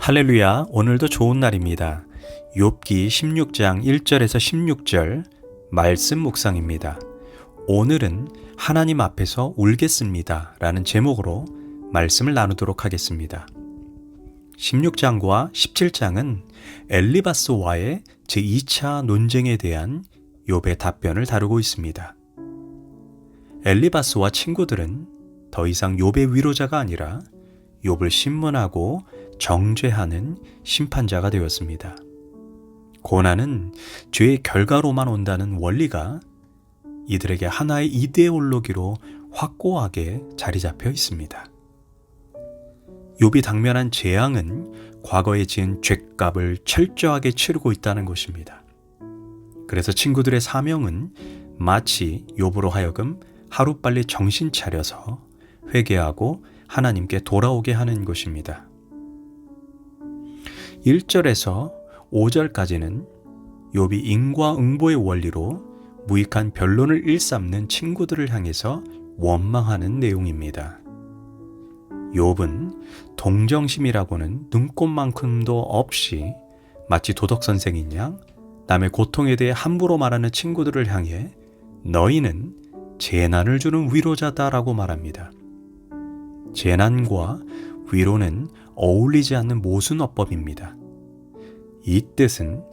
할렐루야, 오늘도 좋은 날입니다. 욥기 16장 1절에서 16절 말씀 묵상입니다. 오늘은 하나님 앞에서 울겠습니다 라는 제목으로 말씀을 나누도록 하겠습니다. 16장과 17장은 엘리바스와의 제2차 논쟁에 대한 욥의 답변을 다루고 있습니다. 엘리바스와 친구들은 더 이상 욥의 위로자가 아니라 욥을 신문하고 정죄하는 심판자가 되었습니다. 고난은 죄의 결과로만 온다는 원리가 이들에게 하나의 이데올로기로 확고하게 자리 잡혀 있습니다. 욥이 당면한 재앙은 과거에 지은 죄값을 철저하게 치르고 있다는 것입니다. 그래서 친구들의 사명은 마치 욥으로 하여금 하루빨리 정신 차려서 회개하고 하나님께 돌아오게 하는 것입니다. 1절에서 5절까지는 욥이 인과응보의 원리로 무익한 변론을 일삼는 친구들을 향해서 원망하는 내용입니다. 욥은 동정심이라고는 눈꼽만큼도 없이 마치 도덕선생인 양 남의 고통에 대해 함부로 말하는 친구들을 향해 너희는 재난을 주는 위로자다라고 말합니다. 재난과 위로는 어울리지 않는 모순어법입니다. 이 뜻은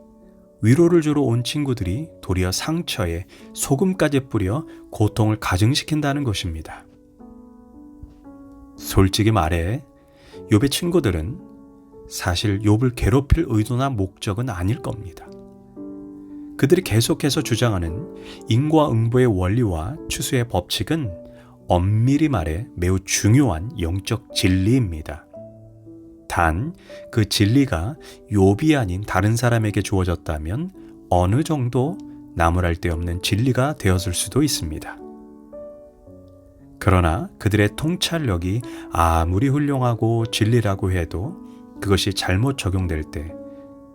위로를 주러 온 친구들이 도리어 상처에 소금까지 뿌려 고통을 가중시킨다는 것입니다. 솔직히 말해 욥의 친구들은 사실 욥을 괴롭힐 의도나 목적은 아닐 겁니다. 그들이 계속해서 주장하는 인과응보의 원리와 추수의 법칙은 엄밀히 말해 매우 중요한 영적 진리입니다. 단, 그 진리가 욥이 아닌 다른 사람에게 주어졌다면 어느 정도 나무랄 데 없는 진리가 되었을 수도 있습니다. 그러나 그들의 통찰력이 아무리 훌륭하고 진리라고 해도 그것이 잘못 적용될 때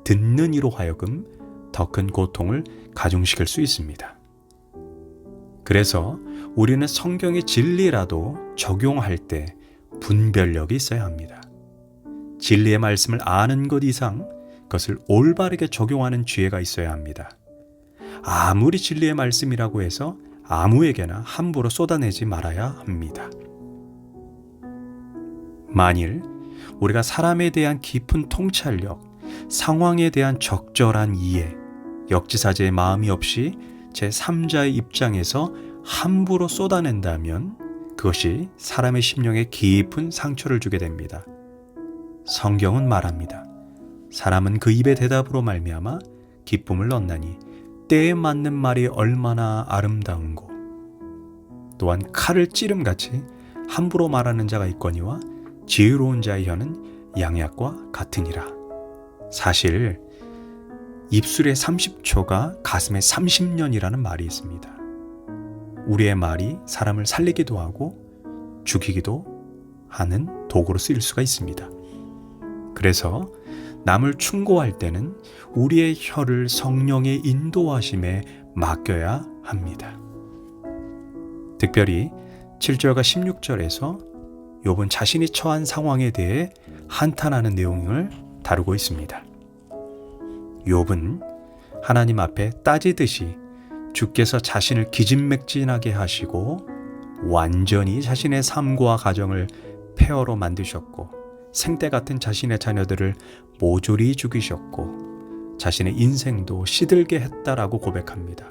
듣는 이로 하여금 더 큰 고통을 가중시킬 수 있습니다. 그래서 우리는 성경의 진리라도 적용할 때 분별력이 있어야 합니다. 진리의 말씀을 아는 것 이상 그것을 올바르게 적용하는 지혜가 있어야 합니다. 아무리 진리의 말씀이라고 해서 아무에게나 함부로 쏟아내지 말아야 합니다. 만일 우리가 사람에 대한 깊은 통찰력, 상황에 대한 적절한 이해, 역지사지의 마음이 없이 제3자의 입장에서 함부로 쏟아낸다면 그것이 사람의 심령에 깊은 상처를 주게 됩니다. 성경은 말합니다. 사람은 그 입의 대답으로 말미암아 기쁨을 얻나니 때에 맞는 말이 얼마나 아름다운고. 또한 칼을 찌름같이 함부로 말하는 자가 있거니와 지혜로운 자의 혀는 양약과 같으니라. 사실 입술의 30초가 가슴의 30년이라는 말이 있습니다. 우리의 말이 사람을 살리기도 하고 죽이기도 하는 도구로 쓰일 수가 있습니다. 그래서 남을 충고할 때는 우리의 혀를 성령의 인도하심에 맡겨야 합니다. 특별히 7절과 16절에서 욥은 자신이 처한 상황에 대해 한탄하는 내용을 다루고 있습니다. 욥은 하나님 앞에 따지듯이 주께서 자신을 기진맥진하게 하시고 완전히 자신의 삶과 가정을 폐허로 만드셨고 생때 같은 자신의 자녀들을 모조리 죽이셨고 자신의 인생도 시들게 했다라고 고백합니다.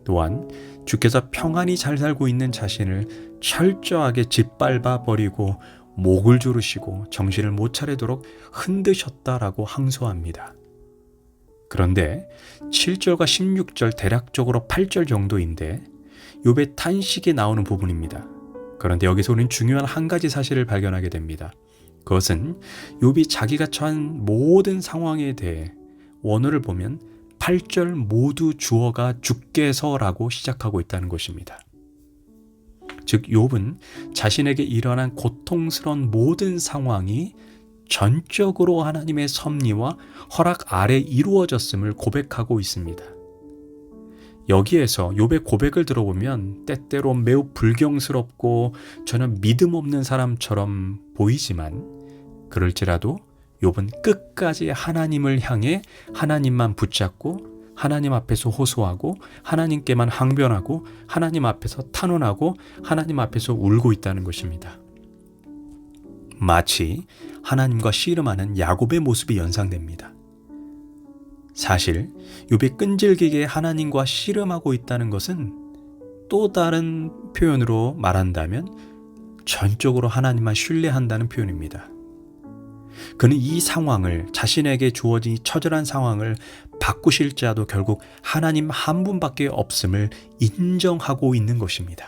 또한 주께서 평안히 잘 살고 있는 자신을 철저하게 짓밟아 버리고 목을 조르시고 정신을 못 차리도록 흔드셨다라고 항소합니다. 그런데 7절과 16절 대략적으로 8절 정도인데 욥의 탄식이 나오는 부분입니다. 그런데 여기서 우리는 중요한 한 가지 사실을 발견하게 됩니다. 그것은 욥이 자기가 처한 모든 상황에 대해 원어를 보면 8절 모두 주어가 주께서라고 시작하고 있다는 것입니다. 즉 욥은 자신에게 일어난 고통스러운 모든 상황이 전적으로 하나님의 섭리와 허락 아래 이루어졌음을 고백하고 있습니다. 여기에서 욥의 고백을 들어보면 때때로 매우 불경스럽고 전혀 믿음 없는 사람처럼 보이지만 그럴지라도 욥은 끝까지 하나님을 향해 하나님만 붙잡고 하나님 앞에서 호소하고 하나님께만 항변하고 하나님 앞에서 탄원하고 하나님 앞에서 울고 있다는 것입니다. 마치 하나님과 씨름하는 야곱의 모습이 연상됩니다. 사실 욥이 끈질기게 하나님과 씨름하고 있다는 것은 또 다른 표현으로 말한다면 전적으로 하나님만 신뢰한다는 표현입니다. 그는 이 상황을, 자신에게 주어진 이 처절한 상황을 바꾸실 자도 결국 하나님 한 분밖에 없음을 인정하고 있는 것입니다.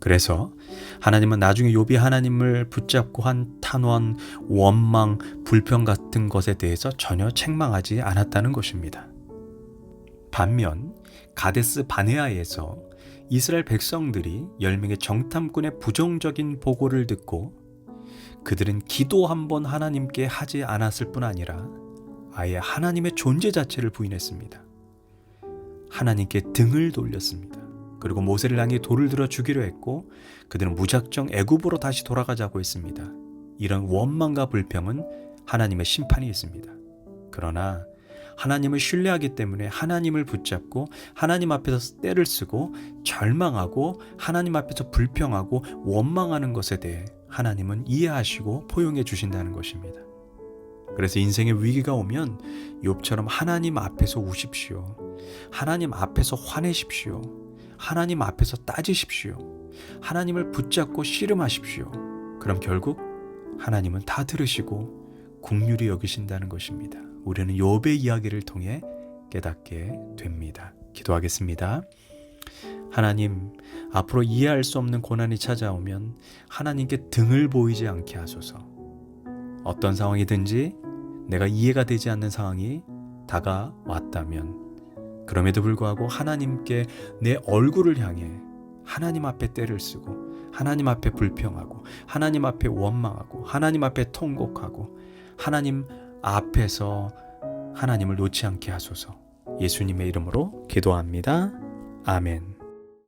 그래서 하나님은 나중에 욥이 하나님을 붙잡고 한 탄원, 원망, 불평 같은 것에 대해서 전혀 책망하지 않았다는 것입니다. 반면 가데스 바네아에서 이스라엘 백성들이 10명의 정탐꾼의 부정적인 보고를 듣고 그들은 기도 한번 하나님께 하지 않았을 뿐 아니라 아예 하나님의 존재 자체를 부인했습니다. 하나님께 등을 돌렸습니다. 그리고 모세를 향해 돌을 들어 죽이려 했고 그들은 무작정 애굽으로 다시 돌아가자고 했습니다. 이런 원망과 불평은 하나님의 심판이 있습니다. 그러나 하나님을 신뢰하기 때문에 하나님을 붙잡고 하나님 앞에서 떼를 쓰고 절망하고 하나님 앞에서 불평하고 원망하는 것에 대해 하나님은 이해하시고 포용해 주신다는 것입니다. 그래서 인생의 위기가 오면 욥처럼 하나님 앞에서 우십시오. 하나님 앞에서 화내십시오. 하나님 앞에서 따지십시오. 하나님을 붙잡고 씨름하십시오. 그럼 결국 하나님은 다 들으시고 긍휼히 여기신다는 것입니다. 우리는 욥의 이야기를 통해 깨닫게 됩니다. 기도하겠습니다. 하나님, 앞으로 이해할 수 없는 고난이 찾아오면 하나님께 등을 보이지 않게 하소서. 어떤 상황이든지 내가 이해가 되지 않는 상황이 다가왔다면 그럼에도 불구하고 하나님께 내 얼굴을 향해 하나님 앞에 떼를 쓰고 하나님 앞에 불평하고 하나님 앞에 원망하고 하나님 앞에 통곡하고 하나님 앞에서 하나님을 놓지 않게 하소서. 예수님의 이름으로 기도합니다. 아멘.